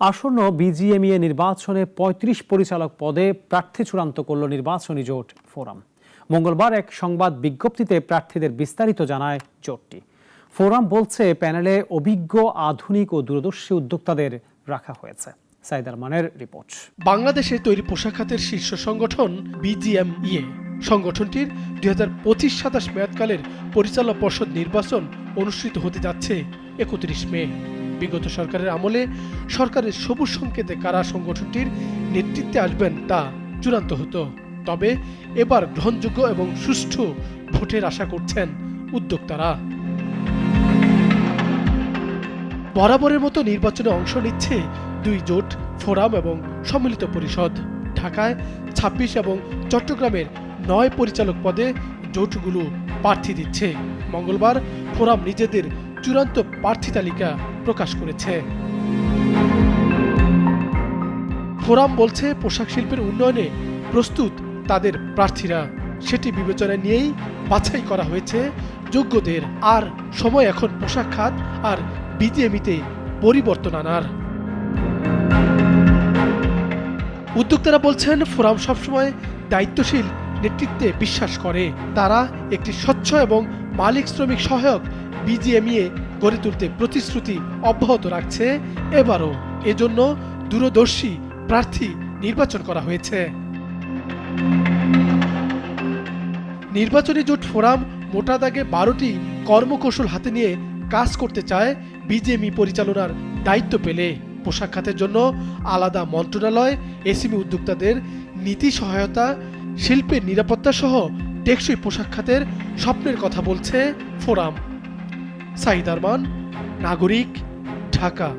আসন্ন বিজিএমইএ নির্বাচনে ৩৫ পরিচালক পদে প্রার্থী চূড়ান্ত করল নির্বাচনী জোট ফোরাম। মঙ্গলবার এক সংবাদ বিজ্ঞপ্তিতে প্রার্থীদের বিস্তারিত জানায় জোটটি। ফোরাম বলছে, প্যানেলে অভিজ্ঞ, আধুনিক ও দূরদর্শী উদ্যোক্তাদের রাখা হয়েছে। সাইদ আরমানের রিপোর্ট। বাংলাদেশে তৈরি পোশাক খাতের শীর্ষ সংগঠন বিজিএমইএ সংগঠনটির 2025-27 মেয়াদকালের পরিচালক পর্ষদ নির্বাচন অনুষ্ঠিত হতে যাচ্ছে 31 মে। বিগত সরকারের আমলে সরকারের সবুজ সংকেতে কারা সংগঠনটির নেতৃত্বে আসবেন তা চূড়ান্ত হতো। তবে এবার গ্রহণযোগ্য এবং সুষ্ঠু ভোটের আশা করছেন উদ্যোক্তারা। বরাবরের মতো নির্বাচনে অংশ নিচ্ছে দুই জোট, ফোরাম এবং সম্মিলিত পরিষদ। ঢাকায় 26 এবং চট্টগ্রামের 9 পরিচালক পদে জোটগুলো প্রার্থী দিচ্ছে। মঙ্গলবার ফোরাম নিজেদের চূড়ান্ত প্রার্থী তালিকা প্রকাশ করেছে। ফোরাম বলছে, পোশাক শিল্পের উন্নয়নে প্রস্তুত তাদের প্রার্থীরা। সেটি বিবেচনায় নিয়েই বাছাই করা হয়েছে যোগ্যদের। আর সময় এখন পোশাক খাত আর বিজিএমইতে পরিবর্তন আনার। উদ্যোক্তারা বলছেন, ফোরাম সবসময় দায়িত্বশীল নেতৃত্বে বিশ্বাস করে। তারা একটি স্বচ্ছ এবং মালিক শ্রমিক সহায়ক বিজিএমইএ গড়ে তুলতে প্রতিশ্রুতি অব্যাহত রাখছে এবারও। এজন্য দূরদর্শী প্রার্থী নির্বাচন করা হয়েছে। নির্বাচনী জোট ফোরাম মোটা দাগে 12টি কর্মকৌশল হাতে নিয়ে কাজ করতে চায় বিজিএমই পরিচালনার দায়িত্ব পেলে। পোশাক খাতের জন্য আলাদা মন্ত্রণালয়, এসএমই উদ্যোক্তাদের নীতি সহায়তা, শিল্পের নিরাপত্তা সহ টেকসই পোশাক খাতের স্বপ্নের কথা বলছে ফোরাম। সাইদ আরমান, নাগরিক, ঢাকা।